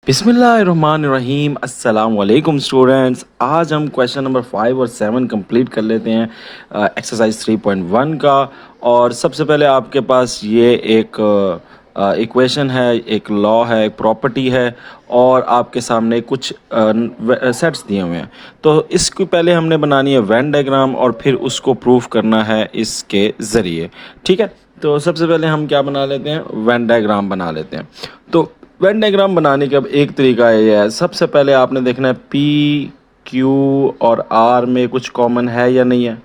बिस्मिल्लाहिर्रहमानिर्रहीम। अस्सलाम वालेकुम स्टूडेंट्स। आज हम क्वेश्चन नंबर 5 और 7 कंप्लीट कर लेते हैं एक्सरसाइज 3.1 का। और सबसे पहले आपके पास ये एक इक्वेशन है, एक लॉ है, एक प्रॉपर्टी है और आपके सामने कुछ सेट्स दिए हुए हैं। तो इसको पहले हमने बनानी है वेन डायग्राम और फिर उसको प्रूफ करना है इसके ज़रिए। ठीक है, तो सबसे पहले हम क्या बना लेते हैं, वेन डायग्राम बना लेते हैं। तो वेन डायग्राम बनाने का अब एक तरीका ये है, सबसे पहले आपने देखना है पी क्यू और आर में कुछ कॉमन है या नहीं है।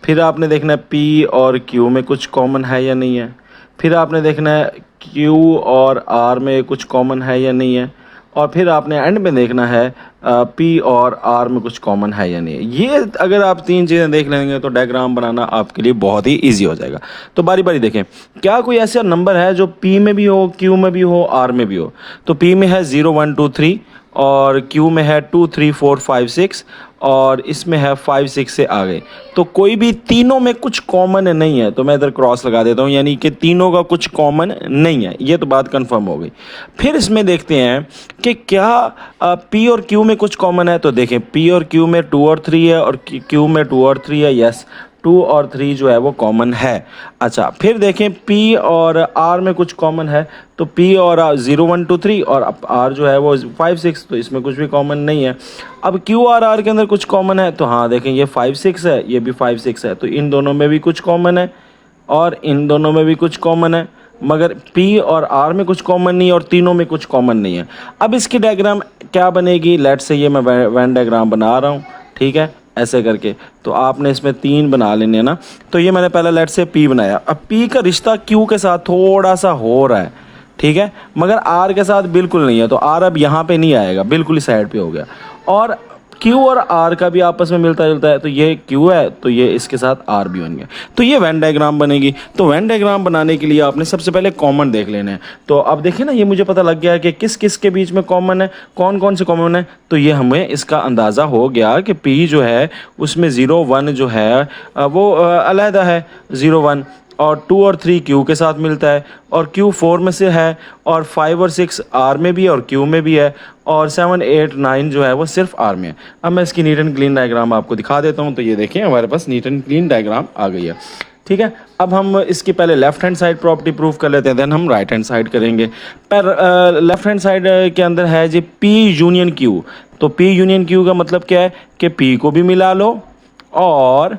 फिर आपने देखना है पी और क्यू में कुछ कॉमन है या नहीं है। फिर आपने देखना है क्यू और आर में कुछ कॉमन है या नहीं है। और फिर आपने एंड में देखना है पी और आर में कुछ कॉमन है या नहीं है। ये अगर आप तीन चीज़ें देख लेंगे तो डायग्राम बनाना आपके लिए बहुत ही इजी हो जाएगा। तो बारी बारी देखें, क्या कोई ऐसा नंबर है जो पी में भी हो, क्यू में भी हो, आर में भी हो। तो पी में है 0 1 2 3 और क्यू में है 2 3 4 5 6 और इसमें है 5 6 से आगे। तो कोई भी तीनों में कुछ कॉमन नहीं है, तो मैं इधर क्रॉस लगा देता हूँ, यानी कि तीनों का कुछ कॉमन नहीं है। ये तो बात कंफर्म हो गई। फिर इसमें देखते हैं कि क्या पी और क्यू में कुछ कॉमन है। तो देखें, पी और क्यू में 2 और 3 है और क्यू में 2 और 3 है। यस, 2 और 3 जो है वो कॉमन है। अच्छा, फिर देखें P और R में कुछ कॉमन है। तो P और 0 1 2 3 और R जो है वो 5 6, तो इसमें कुछ भी कॉमन नहीं है। अब Q और R के अंदर कुछ कॉमन है, तो हाँ देखें, ये 5 6 है, ये भी 5 6 है, तो इन दोनों में भी कुछ कॉमन है और इन दोनों में भी कुछ कॉमन है। मगर P और R में कुछ कॉमन नहीं है और तीनों में कुछ कॉमन नहीं है। अब इसकी डायग्राम क्या बनेगी, लेट्स से ये मैं वेन डायग्राम बना रहा हूँ। ठीक है, ऐसे करके तो आपने इसमें 3 बना लेने हैं ना। तो ये मैंने पहले लेट से P बनाया। अब P का रिश्ता Q के साथ थोड़ा सा हो रहा है, ठीक है, मगर R के साथ बिल्कुल नहीं है। तो R अब यहाँ पे नहीं आएगा, बिल्कुल ही साइड पे हो गया। और Q और R का भी आपस में मिलता जुलता है, तो ये Q है तो ये इसके साथ R भी बन गया। तो ये वेन डायग्राम बनेगी। तो वेन डायग्राम बनाने के लिए आपने सबसे पहले कॉमन देख लेने हैं। तो अब देखिए ना, ये मुझे पता लग गया है कि किस किस के बीच में कॉमन है, कौन कौन से कॉमन है। तो ये हमें इसका अंदाज़ा हो गया कि P जो है उसमें 0 1 जो है वो अलहदा है, 0 1, और 2 और 3 Q के साथ मिलता है और Q 4 में से है और 5 और 6 R में भी और Q में भी है और 7 8 9 जो है वो सिर्फ R में है। अब मैं इसकी नीट एंड क्लीन डायग्राम आपको दिखा देता हूँ। तो ये देखें, हमारे पास नीट एंड क्लीन डायग्राम आ गई है। ठीक है, अब हम इसकी पहले left hand side property proof कर लेते हैं, देन हम राइट हैंड साइड करेंगे। पर लेफ्ट हैंड साइड के अंदर है जी P यूनियन Q। तो P यूनियन Q का मतलब क्या है कि P को भी मिला लो और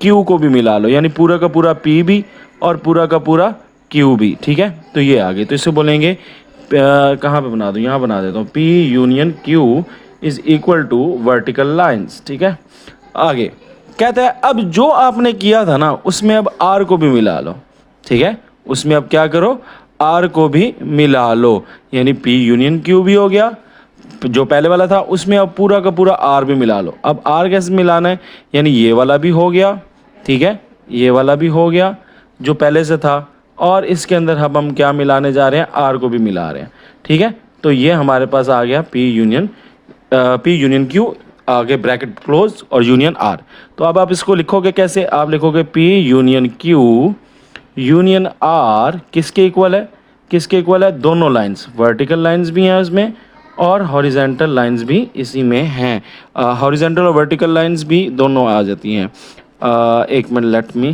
Q को भी मिला लो, यानी पूरा का पूरा P भी और पूरा का पूरा Q भी। ठीक है, तो ये आ गई। तो इसे बोलेंगे कहाँ पे बना दूँ, यहाँ बना देता हूँ, P union Q is equal to vertical lines. ठीक है, आगे कहता है अब जो आपने किया था ना उसमें अब R को भी मिला लो। ठीक है, उसमें अब क्या करो, R को भी मिला लो, यानी P यूनियन Q भी हो गया। जो पहले वाला था उसमें अब पूरा का पूरा R भी मिला लो। अब R कैसे मिलाना है, यानी ये वाला भी हो गया, ठीक है, ये वाला भी हो गया जो पहले से था, और इसके अंदर अब हम क्या मिलाने जा रहे हैं, R को भी मिला रहे हैं। ठीक है, तो ये हमारे पास आ गया P यूनियन Q, आगे ब्रैकेट क्लोज और यूनियन R। तो अब आप इसको लिखोगे कैसे, आप लिखोगे P union Q union R किसके इक्वल है, किसके इक्वल है, दोनों लाइंस, वर्टिकल लाइंस भी हैं उसमें और हॉरिजेंटल लाइंस भी इसी में हैं। हॉरिजेंटल और वर्टिकल लाइंस भी दोनों आ जाती हैं। एक minute, let me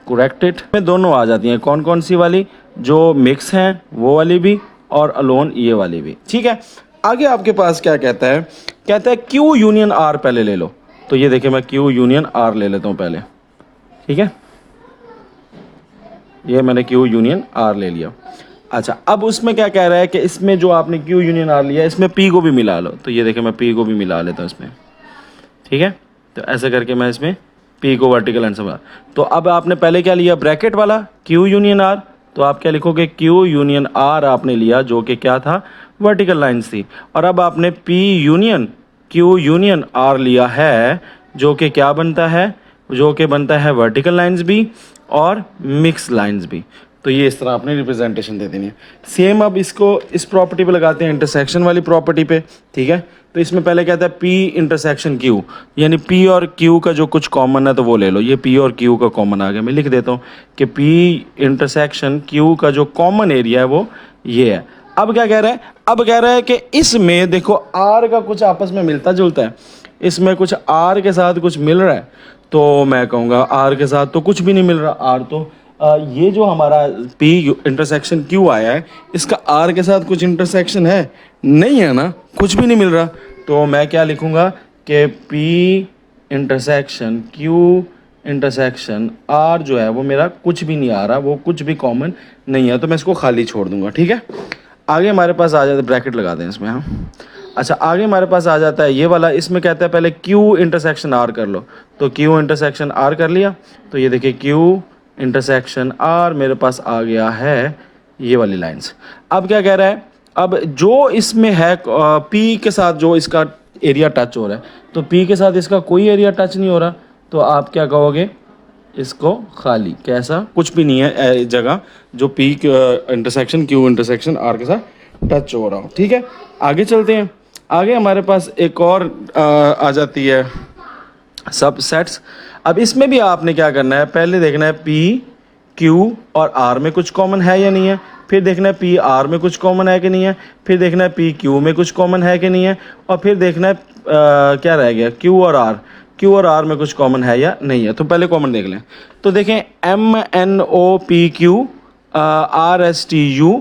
correct it, में दोनों आ जाती हैं। कौन कौन सी वाली, जो मिक्स हैं वो वाली भी और अलोन ये वाली भी। ठीक है, आगे आपके पास क्या कहता है, कहता है Q यूनियन R पहले ले लो। तो ये देखिए, मैं Q यूनियन R ले लेता हूँ पहले। ठीक है, ये मैंने Q यूनियन R ले लिया। अच्छा, अब उसमें क्या कह रहा है कि इसमें जो आपने Q यूनियन R लिया इसमें P को भी मिला लो। तो ये देखिए, मैं P को भी मिला लेता हूँ इसमें। ठीक है, तो ऐसे करके मैं इसमें P को वर्टिकल लाइन से मिला। तो अब आपने पहले क्या लिया, ब्रैकेट वाला Q यूनियन R। तो आप क्या लिखोगे, Q यूनियन R आपने लिया जो कि क्या था, वर्टिकल लाइन्स थी। और अब आपने P union Q union R लिया है जो कि क्या बनता है, जो कि बनता है वर्टिकल लाइंस भी और मिक्स लाइंस भी। तो ये इस तरह आपने रिप्रेजेंटेशन दे देनी है। सेम अब इसको इस प्रॉपर्टी पे लगाते हैं, इंटरसेक्शन वाली प्रॉपर्टी पे, ठीक है। तो इसमें पहले कहता है P इंटरसेक्शन Q, यानी P और Q का जो कुछ कॉमन है तो वो ले लो। ये P और Q का कॉमन आ गया, मैं लिख देता हूँ कि P इंटरसेक्शन Q का जो कॉमन एरिया है वो ये है। अब क्या कह रहा है, अब कह रहा है कि इसमें देखो R का कुछ आपस में मिलता जुलता है, इसमें कुछ R के साथ कुछ मिल रहा है, तो मैं कहूँगा R के साथ तो कुछ भी नहीं मिल रहा। R तो ये जो हमारा P इंटरसेक्शन Q आया है, इसका R के साथ कुछ इंटरसेक्शन है नहीं है ना, कुछ भी नहीं मिल रहा। तो मैं क्या लिखूँगा कि P intersection Q intersection R जो है वो मेरा कुछ भी नहीं आ रहा, वो कुछ भी कॉमन नहीं है, तो मैं इसको खाली छोड़ दूँगा, ठीक है। आगे हमारे पास आ जाता है, ब्रैकेट लगा दें इसमें हम। अच्छा, आगे हमारे पास आ जाता है ये वाला, इसमें कहता है पहले Q इंटरसेक्शन R कर लो, तो Q इंटरसेक्शन R कर लिया। तो ये देखिए Q इंटरसेक्शन R मेरे पास आ गया है ये वाली लाइंस। अब क्या कह रहा है, अब जो इसमें है P के साथ जो इसका एरिया टच हो रहा है, तो P के साथ इसका कोई एरिया टच नहीं हो रहा, तो आप क्या कहोगे, इसको खाली, कैसा, कुछ भी नहीं है जगह जो P intersection Q intersection R के साथ टच हो रहा हो, ठीक है। आगे चलते हैं। आगे हमारे पास एक और आ जाती है सब सेट्स। अब इसमें भी आपने क्या करना है, पहले देखना है P Q और R में कुछ कॉमन है या नहीं है, फिर देखना है P R में कुछ कॉमन है कि नहीं है, फिर देखना है P Q में कुछ कॉमन है कि नहीं है, और फिर देखना है क्या रह गया, Q और R में कुछ कॉमन है या नहीं है। तो पहले कॉमन देख लें, तो देखें MNOPQ RSTU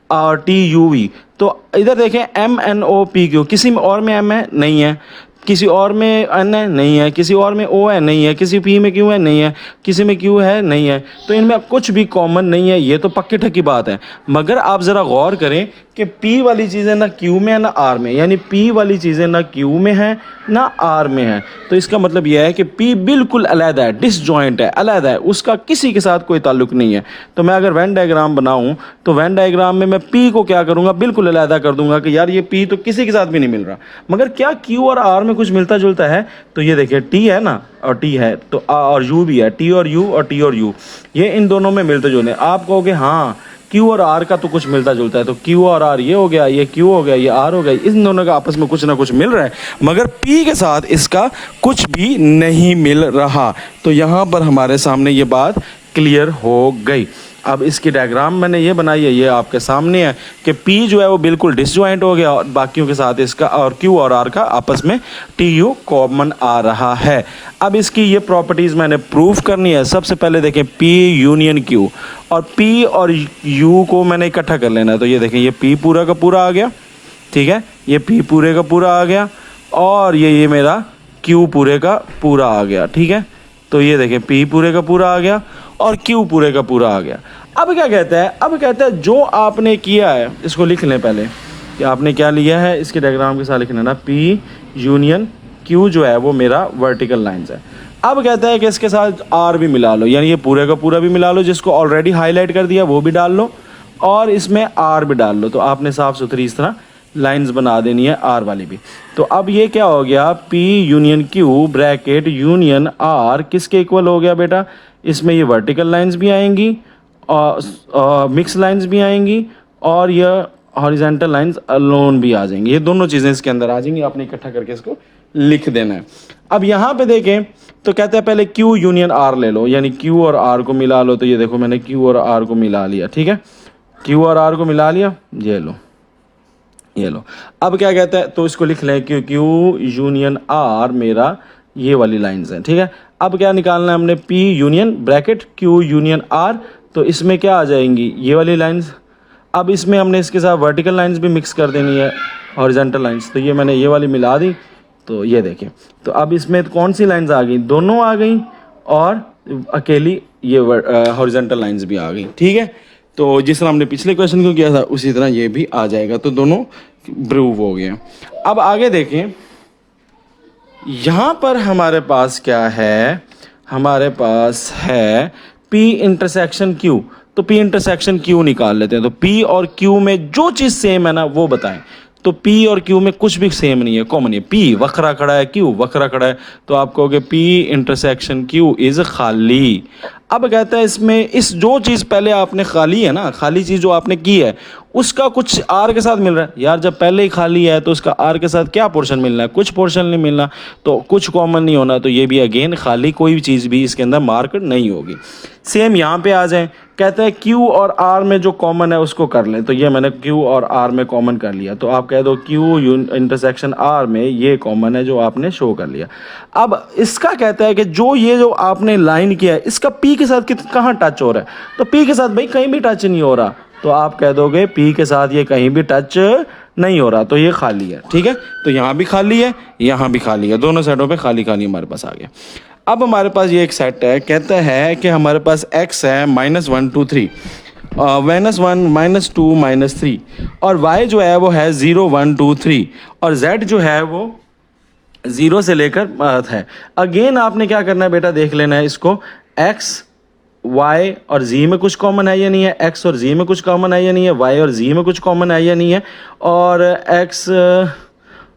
और TUV। तो इधर देखें MNOPQ, किसी में और में M है नहीं है, किसी और में N है नहीं है, किसी और में O है नहीं है, किसी P में Q है नहीं है, किसी में Q है नहीं है, तो इनमें कुछ भी कॉमन नहीं है। ये तो पक्की ठक्की बात है, मगर आप ज़रा गौर करें कि P वाली चीज़ें ना Q में है ना R में, यानी P वाली चीज़ें ना Q में है ना R में है। तो इसका मतलब यह है कि P बिल्कुल अलग है, डिसजॉइंट है, अलग है, उसका किसी के साथ कोई ताल्लुक नहीं है। तो मैं अगर वेन डायग्राम बनाऊं तो वेन डायग्राम में मैं P को क्या करूंगा, बिल्कुल अलग कर दूंगा कि यार ये P तो किसी के साथ भी नहीं मिल रहा। मगर क्या Q और R में कुछ मिलता जुलता है, तो ये देखिए T है ना और T है, तो A और U भी है, T और U और T और U, ये इन दोनों में मिलते जुलते हैं। आप कहोगे हाँ Q और R का तो कुछ मिलता जुलता है, तो Q और R ये हो गया, ये Q हो गया, ये R हो गया, इन दोनों का आपस में कुछ ना कुछ मिल रहा है, मगर P के साथ इसका कुछ भी नहीं मिल रहा। तो यहाँ पर हमारे सामने ये बात क्लियर हो गई। अब इसकी डायग्राम मैंने ये बनाई है, ये आपके सामने है कि P जो है वो बिल्कुल डिसजॉइंट हो गया और बाकियों के साथ इसका और Q और R का आपस में TU कॉमन आ रहा है। अब इसकी ये प्रॉपर्टीज़ मैंने प्रूफ करनी है। सबसे पहले देखें P यूनियन Q, और P और U को मैंने इकट्ठा कर लेना है। तो ये देखें, ये P पूरा का पूरा आ गया, ठीक है, ये P पूरे का पूरा आ गया, और ये मेरा Q पूरे का पूरा आ गया, ठीक है। तो ये देखें P पूरे का पूरा आ गया और Q पूरे का पूरा आ गया। अब क्या कहता है, अब कहता है जो आपने किया है इसको लिख लें पहले कि आपने क्या लिया है, इसके डायग्राम के साथ लिखना ना, P यूनियन Q जो है वो मेरा वर्टिकल लाइंस है। अब कहता है कि इसके साथ R भी मिला लो, यानी ये पूरे का पूरा भी मिला लो, जिसको ऑलरेडी हाईलाइट कर दिया वो भी डाल लो, और इसमें R भी डाल लो। तो आपने साफ़ सुथरी इस तरह लाइंस बना देनी है R वाली भी। तो अब ये क्या हो गया, P union Q bracket union R किसके इक्वल हो गया बेटा, इसमें ये वर्टिकल लाइंस भी आएंगी और मिक्स लाइंस भी आएंगी, और यह हॉरिजॉन्टल लाइंस अलोन भी आ जाएंगी। ये दोनों चीज़ें इसके अंदर आ जाएंगी, आपने इकट्ठा करके इसको लिख देना है। अब यहाँ पे देखें तो कहते हैं पहले Q यूनियन R ले लो, यानी Q और R को मिला लो। तो ये देखो मैंने Q और R को मिला लिया, ठीक है, Q और R को मिला लिया, ये लो। अब क्या कहता है, तो इसको लिख लें कि Q यूनियन R मेरा ये वाली लाइंस हैं, ठीक है। अब क्या निकालना है हमने, P union bracket Q union R, तो इसमें क्या आ जाएंगी, ये वाली लाइंस। अब इसमें हमने इसके साथ वर्टिकल लाइंस भी मिक्स कर देनी है, हॉरिजॉन्टल लाइंस। तो ये मैंने ये वाली मिला दी, तो ये देखें, तो अब इसमें कौन सी लाइंस आ गई, दोनों आ गई, और अकेली ये हॉरिजॉन्टल लाइंस भी आ गई, ठीक है। तो जिस तरह हमने पिछले क्वेश्चन को किया था उसी तरह ये भी आ जाएगा, तो दोनों प्रूव हो गए। अब आगे देखें, यहाँ पर हमारे पास क्या है, हमारे पास है P इंटरसेक्शन Q। तो P इंटरसेक्शन Q निकाल लेते हैं। तो P और Q में जो चीज़ सेम है ना वो बताएं। तो P और Q में कुछ भी सेम नहीं है, कॉमन है। P वक्रा खड़ा है, Q वक्रा खड़ा है, तो आप कहोगे P इंटरसेक्शन Q इज़ खाली। अब कहता है इसमें इस जो चीज़ पहले आपने खाली है ना, खाली चीज़ जो आपने की है उसका कुछ आर के साथ मिल रहा है। यार जब पहले ही खाली है तो उसका आर के साथ क्या पोर्शन मिलना है, कुछ पोर्शन नहीं मिलना, तो कुछ कॉमन नहीं होना, तो ये भी अगेन खाली कोई भी चीज़ भी इसके अंदर मार्क नहीं होगी। सेम यहाँ पे आ जाए, कहता है क्यू और आर में जो कॉमन है उसको कर लें, तो ये मैंने क्यू और आर में कॉमन कर लिया, तो आप कह दो क्यू इंटरसेक्शन आर में ये कॉमन है जो आपने शो कर लिया। अब इसका कहता है कि जो ये जो आपने लाइन किया है इसका पी के साथ कहाँ टच हो रहा है, तो पी के साथ भाई कहीं भी टच नहीं हो रहा, तो आप कह दोगे पी के साथ ये कहीं भी टच नहीं हो रहा, तो ये खाली है। ठीक है, तो यहाँ भी खाली है, यहाँ भी खाली है, दोनों साइडों पे खाली खाली हमारे पास आ गया। अब हमारे पास ये एक सेट है, कहता है कि हमारे पास x है -1 2 3, -1 -2 -3, और y जो है वो है 0 1 2 3, और z जो है वो 0 से लेकर है। अगेन आपने क्या करना है बेटा, देख लेना है इसको, x y और z में कुछ कॉमन है या नहीं है, x और z में कुछ कॉमन है या नहीं है, y और z में कुछ कॉमन है या नहीं है, और x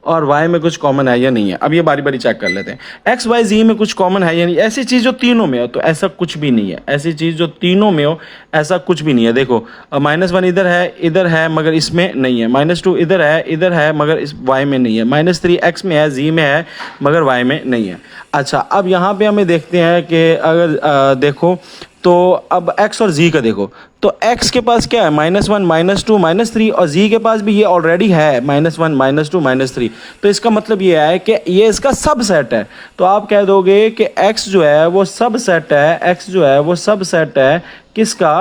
और y में कुछ कॉमन है या नहीं है। अब ये बारी बारी चेक कर लेते हैं, x y z में कुछ कॉमन है या नहीं, ऐसी चीज़ जो तीनों में हो, तो ऐसा कुछ भी नहीं है, ऐसी चीज़ जो तीनों में हो ऐसा कुछ भी नहीं है। देखो -1 इधर है मगर इसमें नहीं है, -2 इधर है मगर इस y में नहीं है, -3 x में है, z में है मगर y में नहीं है। अच्छा, अब यहाँ पे हमें देखते हैं कि अगर देखो तो अब x और z का देखो, तो x के पास क्या है, -1 -2 -3, और z के पास भी ये ऑलरेडी है -1 -2 -3, तो इसका मतलब ये है कि ये इसका सबसेट है। तो आप कह दोगे कि x जो है वो सबसेट है, x जो है वो सबसेट है किसका,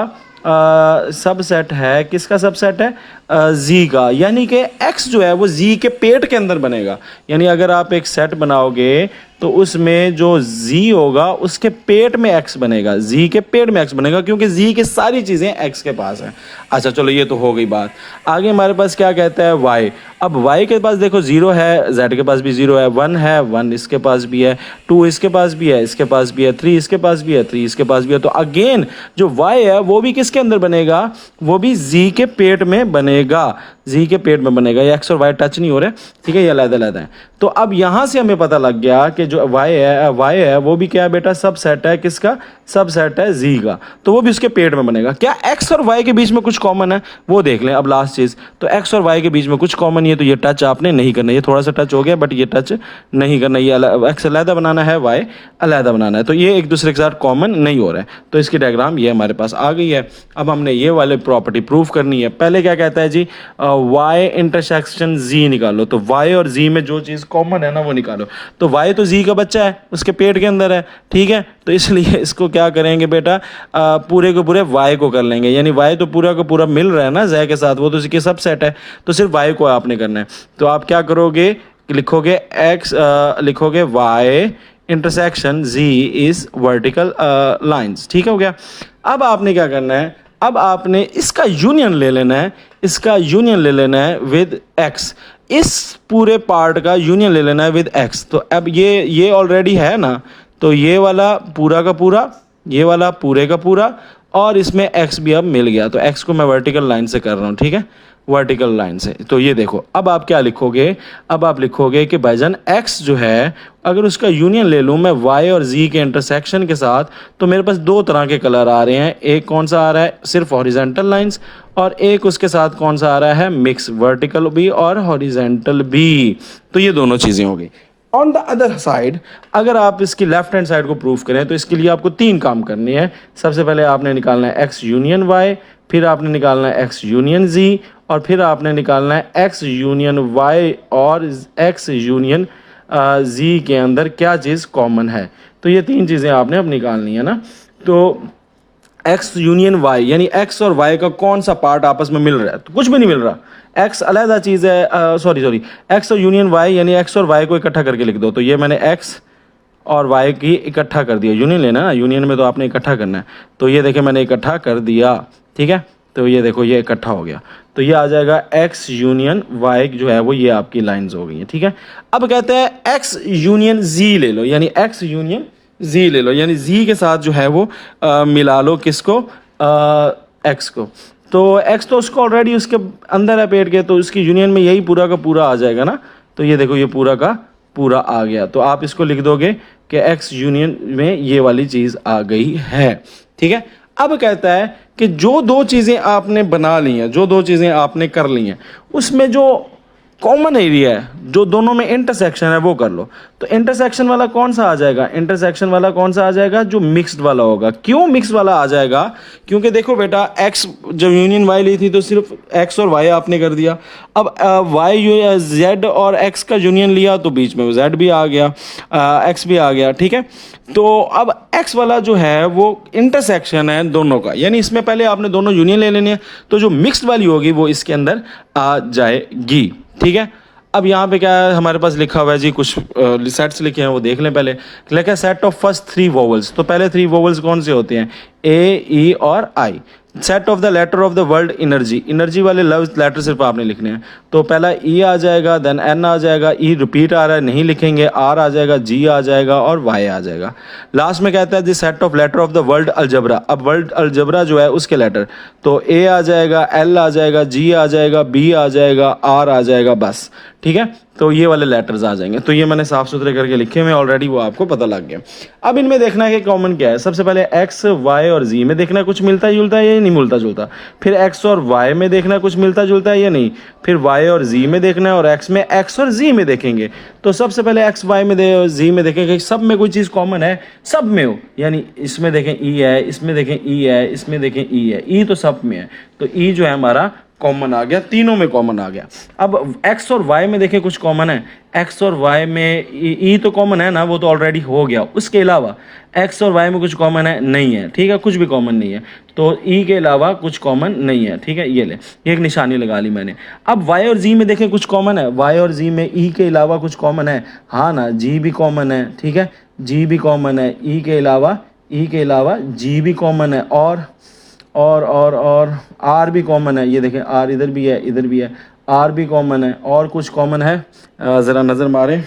सबसेट है किसका, सबसेट है z का, यानी कि x जो है वो z के पेट के अंदर बनेगा। यानी अगर आप एक सेट बनाओगे तो उसमें जो z होगा उसके पेट में x बनेगा, z के पेट में x बनेगा, क्योंकि z की सारी चीज़ें x के पास हैं। अच्छा चलो, ये तो हो गई बात। आगे हमारे पास क्या कहता है, y। अब y के पास देखो 0 है, z के पास भी 0 है, 1 है, 1 इसके पास भी है, 2 इसके पास भी है, इसके पास भी है, 3 इसके पास भी है, 3 इसके पास भी है। तो अगेन जो y है वो भी किसके अंदर बनेगा, वो भी z के पेट में बनेगा, z के पेट में बनेगा। ये x और y टच नहीं हो रहे, ठीक है, ये अलग-अलग है। तो अब यहाँ से हमें पता लग गया कि जो y है वो भी क्या है बेटा, सबसेट है किसका, सबसेट है z का, तो वो भी उसके पेट में बनेगा। क्या x और y के बीच में कुछ कॉमन है, वो देख लें। अब लास्ट चीज़, तो x और y के बीच में कुछ कॉमन नहीं है, तो ये टच आपने नहीं करना, ये थोड़ा सा टच हो गया बट ये टच नहीं करना, ये x अलहदा बनाना है, y अलहदा बनाना है, तो ये एक दूसरे के साथ कॉमन नहीं हो रहा है। तो इसकी डायग्राम ये हमारे पास आ गई है। अब हमने ये वाले प्रॉपर्टी प्रूफ करनी है। पहले क्या कहता है जी, y इंटरसेक्शन z निकालो, तो y और z में जो चीज़ कॉमन है ना वो निकालो। तो y तो z का बच्चा है, उसके पेट के अंदर है, ठीक है, तो इसलिए इसको क्या करेंगे बेटा, पूरे के पूरे y को कर लेंगे, यानी y तो पूरा का पूरा मिल रहा है ना z के साथ, वो तो इसके सबसेट है, तो सिर्फ y को आपने करना है। तो आप क्या करोगे, लिखोगे x, लिखोगे y intersection z is vertical lines, ठीक हो गया। अब आपने क्या करना है, अब आपने इसका यूनियन ले लेना है, इसका यूनियन ले लेना है विद x, इस पूरे पार्ट का यूनियन ले लेना है विद x। तो अब ये ऑलरेडी है ना, तो ये वाला पूरा का पूरा, ये वाला पूरे का पूरा, और इसमें x भी अब मिल गया, तो x को मैं वर्टिकल लाइन से कर रहा हूँ, ठीक है, वर्टिकल लाइन से। तो ये देखो, अब आप क्या लिखोगे, अब आप लिखोगे कि भाईजान x जो है अगर उसका यूनियन ले लूँ मैं y और z के इंटरसेक्शन के साथ, तो मेरे पास दो तरह के कलर आ रहे हैं। एक कौन सा आ रहा है, सिर्फ हॉरिजेंटल लाइंस, और एक उसके साथ कौन सा आ रहा है, मिक्स, वर्टिकल भी और हॉरिजेंटल भी। तो ये दोनों चीज़ें हो गई। ऑन द अदर साइड, अगर आप इसकी लेफ्ट हैंड साइड को प्रूफ करें तो इसके लिए आपको 3 काम करने हैं। सबसे पहले आपने निकालना है x यूनियन y, फिर आपने निकालना है x यूनियन z, और फिर आपने निकालना है x यूनियन y और x यूनियन z के अंदर क्या चीज़ कॉमन है। तो ये 3 चीज़ें आपने अब निकालनी है ना। तो x यूनियन y यानी x और y का कौन सा पार्ट आपस में मिल रहा है, तो कुछ भी नहीं मिल रहा, x अलहदा चीज़ है, सॉरी x और यूनियन y यानी x और y को इकट्ठा करके लिख दो। तो ये मैंने x और y की इकट्ठा कर दिया, यूनियन लेना ना, यूनियन में तो आपने इकट्ठा करना है, तो ये देखिए मैंने इकट्ठा कर दिया, ठीक है, तो ये देखो ये इकट्ठा हो गया, तो ये आ जाएगा x यूनियन y जो है वो ये आपकी लाइंस हो गई हैं, ठीक है। अब कहते हैं x यूनियन z ले लो, यानी x यूनियन z ले लो, यानी z के साथ जो है वो मिला लो किसको, x को। तो x तो उसको ऑलरेडी उसके अंदर है पेट के, तो उसकी यूनियन में यही पूरा का पूरा आ जाएगा ना। तो ये देखो ये पूरा का पूरा आ गया। तो आप इसको लिख दोगे कि एक्स यूनियन में ये वाली चीज़ आ गई है, ठीक है। अब कहता है कि जो दो चीज़ें आपने बना ली हैं, जो दो चीज़ें आपने कर ली हैं, उसमें जो कॉमन एरिया है, जो दोनों में इंटरसेक्शन है, वो कर लो। तो इंटरसेक्शन वाला कौन सा आ जाएगा? इंटरसेक्शन वाला कौन सा आ जाएगा? जो मिक्स्ड वाला होगा। क्यों मिक्स वाला आ जाएगा? क्योंकि देखो बेटा, एक्स जब यूनियन वाई ली थी तो सिर्फ एक्स और वाई आपने कर दिया। अब वाई जेड और एक्स का यूनियन लिया तो बीच में जेड भी आ गया, एक्स भी आ गया, ठीक है। तो अब एक्स वाला जो है वो इंटरसेक्शन है दोनों का, यानी इसमें पहले आपने दोनों यूनियन ले लेने हैं, तो जो मिक्स्ड वाली होगी वो इसके अंदर आ जाएगी, ठीक है। अब यहाँ पे क्या है हमारे पास लिखा हुआ है जी, कुछ सेट्स लिखे हैं वो देख लें पहले। लिखा है सेट ऑफ फर्स्ट 3 वोवल्स। तो पहले 3 वोवल्स कौन से होते हैं? ए, ई और I. Set of the letter of the word energy. Energy वाले लफ्ज लेटर सिर्फ आपने लिखने हैं। तो पहला ई आ जाएगा, देन एन आ जाएगा, ई रिपीट आ रहा है नहीं लिखेंगे, आर आ जाएगा, जी आ जाएगा और वाई आ जाएगा। लास्ट में कहता है the set of letter of the world algebra. अब वर्ल्ड अलजबरा जो है उसके लेटर, तो ए आ जाएगा, एल आ जाएगा, जी आ जाएगा, बी आ जाएगा, आर आ जाएगा, बस, ठीक है। तो ये वाले लेटर्स आ जाएंगे। तो ये मैंने साफ सुथरे करके लिखे हुए ऑलरेडी, वो आपको पता लग गया। अब इनमें देखना है कि कॉमन क्या है। सबसे पहले एक्स, वाई और जी में देखना कुछ मिलता जुलता है या नहीं मिलता जुलता। फिर एक्स और वाई में देखना कुछ मिलता जुलता है या नहीं। फिर वाई और जी में देखना है, और एक्स में एक्स और जी में देखेंगे। तो सबसे पहले एक्स वाई में जी में देखेंगे सब में कोई चीज़ कॉमन है, सब में हो, यानी इसमें देखें ई है, इसमें देखें ई है, इसमें देखें ई है, ई तो सब में है। तो ई जो है हमारा कॉमन आ गया, तीनों में कॉमन आ गया। अब एक्स और वाई में देखें कुछ कॉमन है। एक्स और वाई में ई तो कॉमन है ना, वो तो ऑलरेडी हो गया। उसके अलावा एक्स और वाई में कुछ कॉमन है? नहीं है, ठीक है, कुछ भी कॉमन नहीं है। तो ई के अलावा कुछ कॉमन नहीं है, ठीक है। ये ले, ये एक निशानी लगा ली मैंने। अब वाई और जी में देखें कुछ कॉमन है। वाई और जी में ई के अलावा कुछ कॉमन है? हाँ ना, जी भी कॉमन है, ठीक है, जी भी कॉमन है। ई के अलावा जी भी कॉमन है, और आर भी कॉमन है। ये देखें, आर इधर भी है, इधर भी है, आर भी कॉमन है। और कुछ कॉमन है? ज़रा नज़र मारें,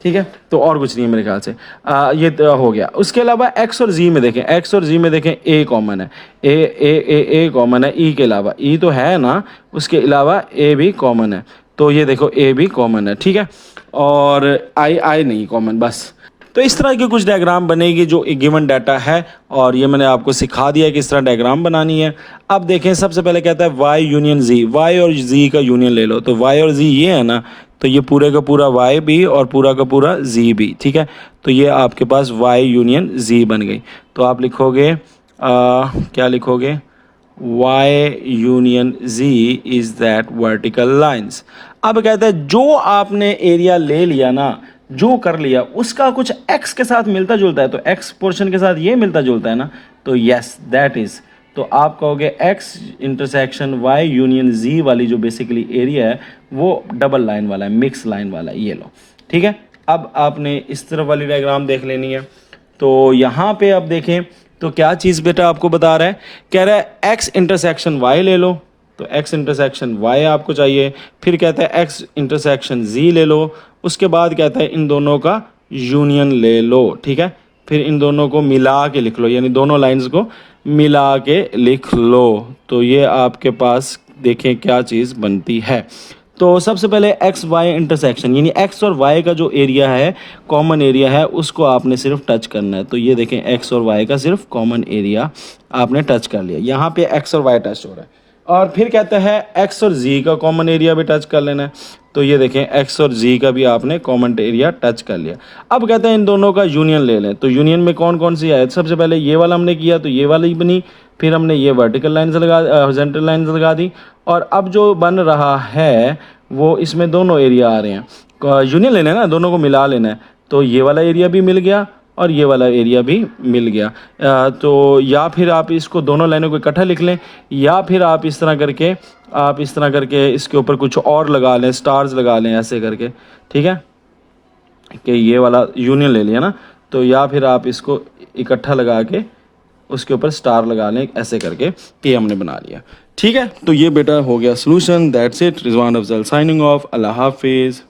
ठीक है। तो और कुछ नहीं है मेरे ख्याल से। ये तो हो गया। उसके अलावा एक्स और जी में देखें, एक्स और जी में देखें ए कॉमन है, ए कॉमन है। ई के अलावा, ई तो है ना, उसके अलावा ए भी कॉमन है। तो ये देखो ए भी कॉमन है, ठीक है। और आई नहीं कॉमन, बस। तो इस तरह की कुछ डायग्राम बनेगी जो एक गिवन डाटा है, और ये मैंने आपको सिखा दिया कि इस तरह डायग्राम बनानी है। अब देखें, सबसे पहले कहता है वाई यूनियन जी। वाई और जी का यूनियन ले लो। तो वाई और जी ये है ना, तो ये पूरे का पूरा वाई भी और पूरा का पूरा जी भी, ठीक है। तो ये आपके पास वाई यूनियन जी बन गई। तो आप लिखोगे क्या लिखोगे? Y union G is that vertical lines. अब कहता है जो आपने एरिया ले लिया ना, जो कर लिया, उसका कुछ x के साथ मिलता जुलता है। तो x पोर्शन के साथ ये मिलता जुलता है ना, तो यस दैट इज़। तो आप कहोगे x intersection y union z वाली जो बेसिकली एरिया है वो डबल लाइन वाला है, मिक्स लाइन वाला है। ये लो, ठीक है। अब आपने इस तरफ वाली डायग्राम देख लेनी है। तो यहाँ पे अब देखें तो क्या चीज़ बेटा आपको बता रहा है, कह रहा है x इंटरसेक्शन y ले लो। तो x इंटरसेक्शन y आपको चाहिए। फिर कहता है x इंटरसेक्शन z ले लो। उसके बाद कहता है इन दोनों का यूनियन ले लो, ठीक है। फिर इन दोनों को मिला के लिख लो, यानी दोनों लाइंस को मिला के लिख लो। तो ये आपके पास देखें क्या चीज़ बनती है। तो सबसे पहले एक्स वाई इंटरसेक्शन, यानी एक्स और वाई का जो एरिया है, कॉमन एरिया है, उसको आपने सिर्फ टच करना है। तो ये देखें, एक्स और वाई का सिर्फ कॉमन एरिया आपने टच कर लिया। यहाँ पे एक्स और वाई टच हो रहा है। और फिर कहता है एक्स और जी का कॉमन एरिया भी टच कर लेना है। तो ये देखें, एक्स और जी का भी आपने कॉमन एरिया टच कर लिया। अब कहते हैं इन दोनों का यूनियन ले लें। तो यूनियन में कौन कौन सी है? सबसे पहले ये वाला हमने किया, तो ये वाली बनी। फिर हमने ये वर्टिकल लाइन्स लगा, हॉरिजॉन्टल लाइन्स लगा दी। और अब जो बन रहा है वो इसमें दोनों एरिया आ रहे हैं। यूनियन लेना है ना, दोनों को मिला लेना है। तो ये वाला एरिया भी मिल गया और ये वाला एरिया भी मिल गया। तो या फिर आप इसको दोनों लाइनों को इकट्ठा लिख लें, या फिर आप इस तरह करके इसके ऊपर कुछ और लगा लें, स्टार्स लगा लें ऐसे करके, ठीक है, कि ये वाला यूनियन ले लिया ना। तो या फिर आप इसको इकट्ठा लगा के उसके ऊपर स्टार लगा लें ऐसे करके, कि हमने बना लिया, ठीक है। तो ये बेटा हो गया solution. That's it. Rizwan Afzal signing off. अल्लाह हाफिज़।